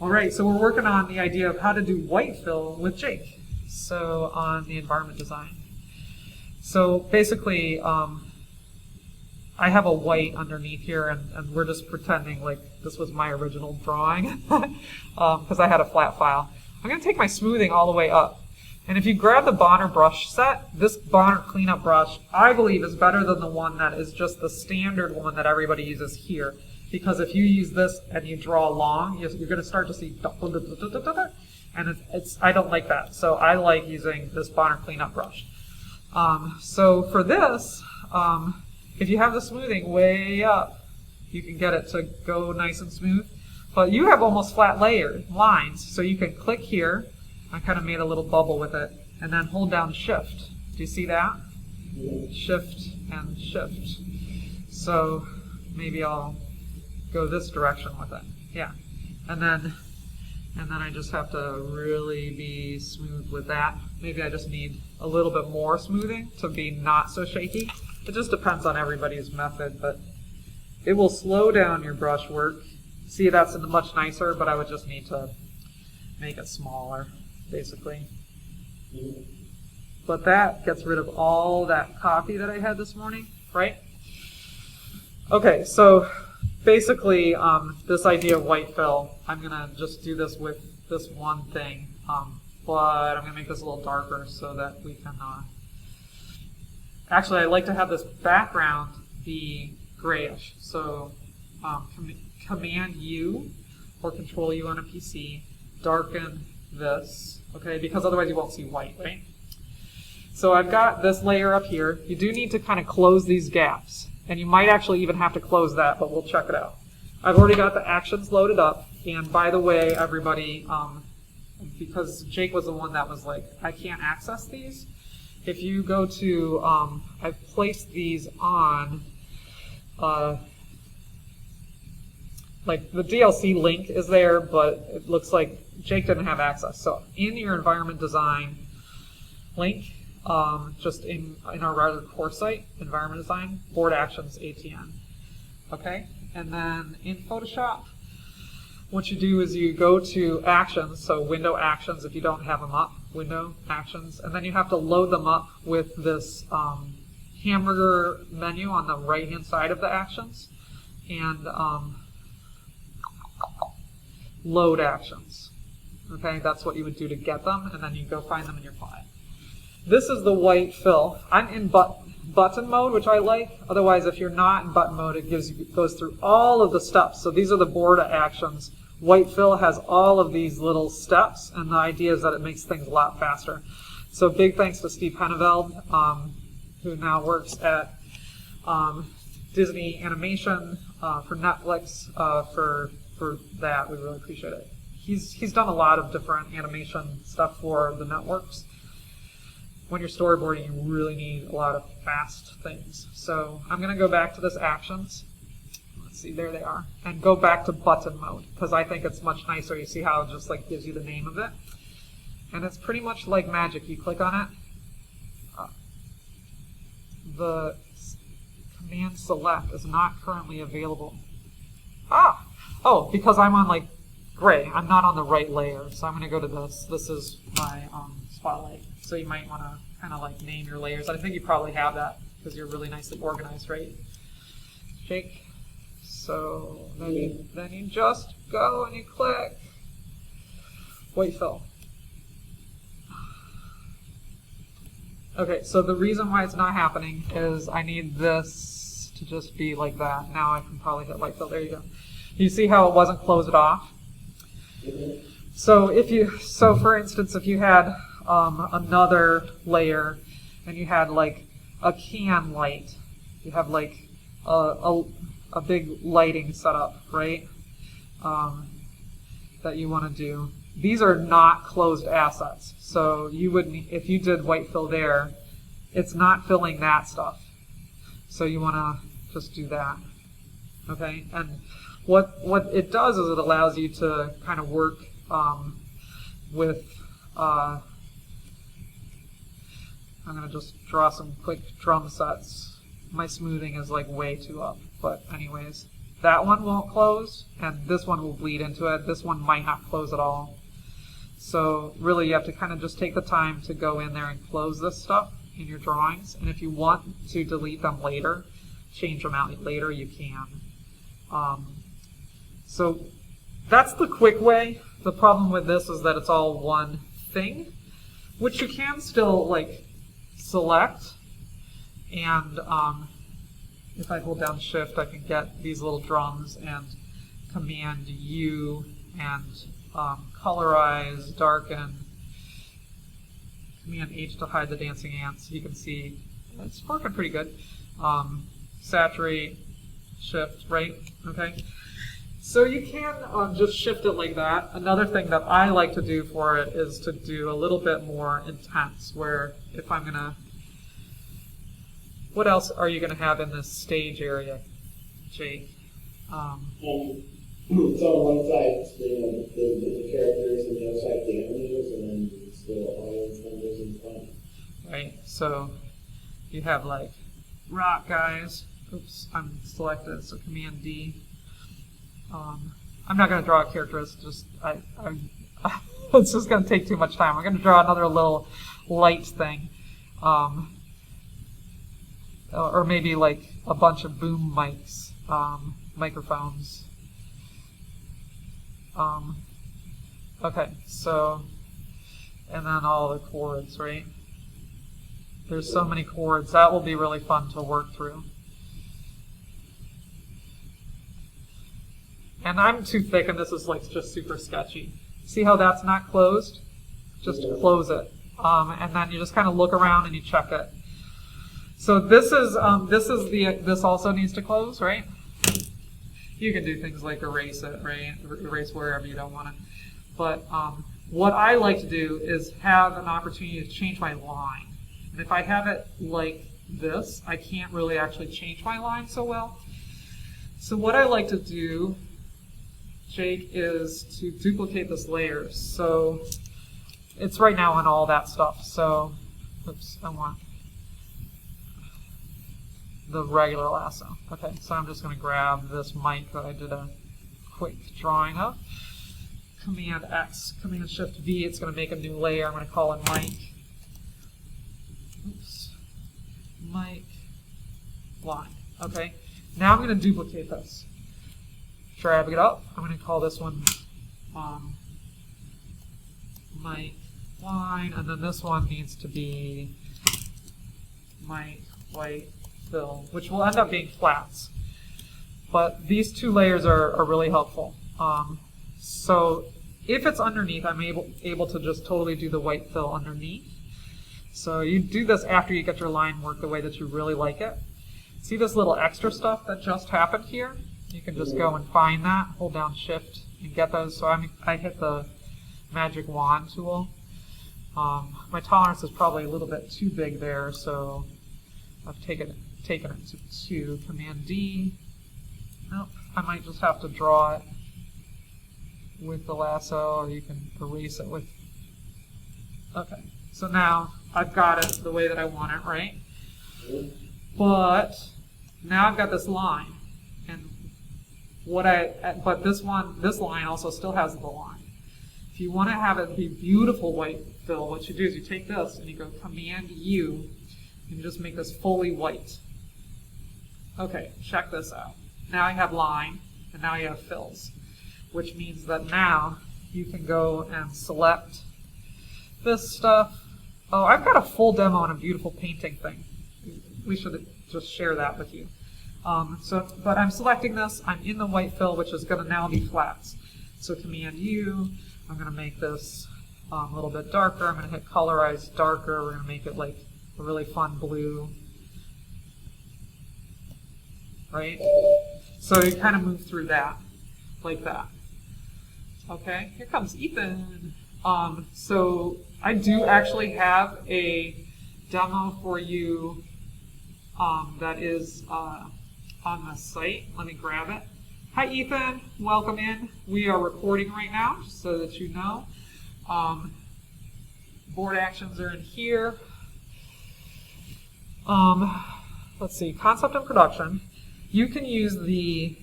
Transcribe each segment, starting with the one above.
All right, so we're working on the idea of how to do white fill with Jake. So on the environment design. So basically, I have a white underneath here, and we're just pretending like this was my original drawing because I had a flat file. I'm going to take my smoothing all the way up. And if you grab the Bonner brush set, this Bonner cleanup brush, I believe, is better than the one that is just the standard one that everybody uses here. Because if you use this and you draw long, you're going to start to see, and I don't like that. So I like using this Bonner cleanup brush. So for this, if you have the smoothing way up, you can get it to go nice and smooth. But you have almost flat layer lines, so you can click here. I kind of made a little bubble with it, and then hold down Shift. Do you see that? Shift and Shift. So maybe I'll go this direction with it. Yeah, and then I just have to really be smooth with that. Maybe I just need a little bit more smoothing to be not so shaky. It just depends on everybody's method, but it will slow down your brush work. See, that's much nicer, but I would just need to make it smaller, basically. But that gets rid of all that copy that I had this morning, right? Okay, so basically, this idea of white fill, I'm going to just do this with this one thing, but I'm going to make this a little darker so that we can... Actually, I like to have this background be grayish, so Command U or Control U on a PC, darken this, okay, because otherwise you won't see white, right? So I've got this layer up here. You do need to kind of close these gaps, and you might actually even have to close that, but we'll check it out. I've already got the actions loaded up, and by the way, everybody, because Jake was the one that was like, I can't access these, if you go to, I've placed these on, like the DLC link is there, but it looks like Jake didn't have access. So in your environment design link, just in our rather core site, environment design, board actions, ATN. Okay, and then in Photoshop, what you do is you go to actions, so window actions if you don't have them up, window actions, and then you have to load them up with this hamburger menu on the right hand side of the actions, and load actions. Okay, that's what you would do to get them, and then you go find them in your file. This is the white fill. I'm in button mode, which I like. Otherwise, if you're not in button mode, it goes through all of the steps. So these are the board actions. White fill has all of these little steps, and the idea is that it makes things a lot faster. So big thanks to Steve Henneveld, who now works at Disney Animation for Netflix, for that. We really appreciate it. He's done a lot of different animation stuff for the networks. When you're storyboarding, you really need a lot of fast things. So I'm going to go back to this actions. Let's see, there they are. And go back to button mode, because I think it's much nicer. You see how it just like gives you the name of it? And it's pretty much like magic. You click on it. The command select is not currently available. Oh, because I'm on like gray. I'm not on the right layer. So I'm going to go to this. This is my spotlight. So you might want to kind of like name your layers. I think you probably have that because you're really nicely organized, right? Jake. So then you just go and you click white fill. Okay, so the reason why it's not happening is I need this to just be like that. Now I can probably hit white fill. There you go. You see how it wasn't closed off? So for instance, if you had another layer and you had like a can light, you have like a big lighting setup, right? That you want to do. These are not closed assets. So you wouldn't, if you did white fill there, it's not filling that stuff. So you want to just do that. Okay? And what it does is it allows you to kind of work with I'm going to just draw some quick drum sets. My smoothing is like way too up, but anyways. that one won't close, and this one will bleed into it. This one might not close at all. So really you have to kind of just take the time to go in there and close this stuff in your drawings. And if you want to delete them later, change them out later, you can. So that's the quick way. The problem with this is that it's all one thing, which you can still like select. And if I hold down Shift, I can get these little drums and Command U and colorize, darken, Command H to hide the dancing ants. You can see it's working pretty good. Saturate, Shift, right? Okay. So you can just shift it like that. Another thing that I like to do for it is to do a little bit more intense, where if I'm going to... What else are you going to have in this stage area, Jake? So on one side, the characters, and the other side, the animators, and then the audience members in front. Right, so you have like rock guys. Oops, I'm selected, so Command D. I'm not going to draw a character, it's just, it's just going to take too much time. I'm going to draw another little light thing. Or maybe like a bunch of boom mics, microphones. Okay, so, and then all the chords, right? There's so many chords. That will be really fun to work through. And I'm too thick, and this is like just super sketchy. See how that's not closed? Just close it. And then you just kind of look around and you check it. So this also needs to close, right? You can do things like erase it, right? Erase wherever you don't want it. But what I like to do is have an opportunity to change my line. And if I have it like this, I can't really actually change my line so well. So what I like to do, Jake, is to duplicate this layer. So it's right now on all that stuff. So, oops, I want the regular lasso. Okay, so I'm just going to grab this mic that I did a quick drawing of. Command X, Command Shift V, it's going to make a new layer. I'm going to call it mic. Oops. Mic line. Okay, now I'm going to duplicate this. Drag it up. I'm going to call this one mic line, and then this one needs to be mic white fill, which will end up being flats. But these two layers are really helpful. So if it's underneath, I'm able to just totally do the white fill underneath. So you do this after you get your line work the way that you really like it. See this little extra stuff that just happened here? You can just go and find that, hold down Shift, and get those. So I hit the magic wand tool. My tolerance is probably a little bit too big there, so I've taken it to Command D. Nope, I might just have to draw it with the lasso, or you can erase it with... Okay, so now I've got it the way that I want it, right? But now I've got this line, and but this line also still has the line. If you want to have it be beautiful white fill, what you do is you take this and you go Command U, and you just make this fully white. Okay, check this out. Now you have line, and now you have fills, which means that now you can go and select this stuff. Oh, I've got a full demo on a beautiful painting thing. We should just share that with you. But I'm selecting this. I'm in the white fill, which is going to now be flats. So Command U. I'm going to make this a little bit darker. I'm going to hit Colorize Darker. We're going to make it like a really fun blue. Right? So you kind of move through that, like that. Okay, here comes Ethan. So I do actually have a demo for you that is on the site. Let me grab it. Hi Ethan, welcome in. We are recording right now, just so that you know. Board actions are in here. Let's see, concept and production. You can use the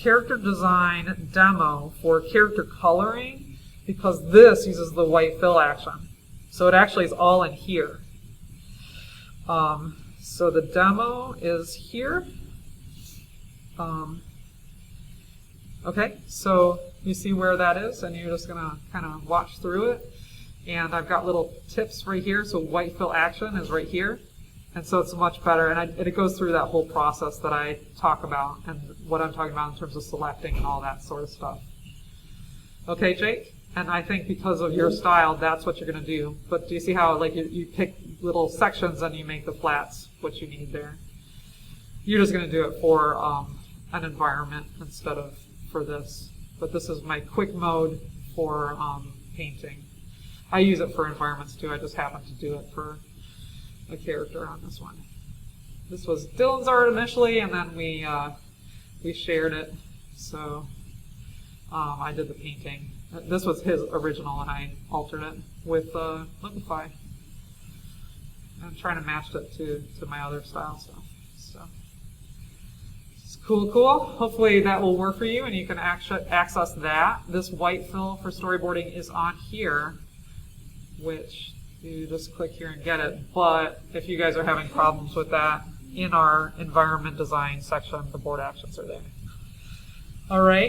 character design demo for character coloring because this uses the white fill action. So it actually is all in here. So the demo is here. Okay, so you see where that is, and you're just going to kind of watch through it. And I've got little tips right here. So white fill action is right here. And so it's much better. And it goes through that whole process that I talk about and what I'm talking about in terms of selecting and all that sort of stuff. Okay, Jake? And I think because of your style, that's what you're going to do. But do you see how like you pick little sections and you make the flats what you need there? You're just going to do it for an environment instead of for this. But this is my quick mode for painting. I use it for environments too. I just happen to do it for a character on this one. This was Dylan's art initially, and then we shared it. So I did the painting. This was his original, and I altered it with Liquify. I'm trying to match it to my other style stuff. So it's cool. Hopefully that will work for you, and you can access that. This white fill for storyboarding is on here, which you just click here and get it. But if you guys are having problems with that, in our environment design section, the board actions are there. All right.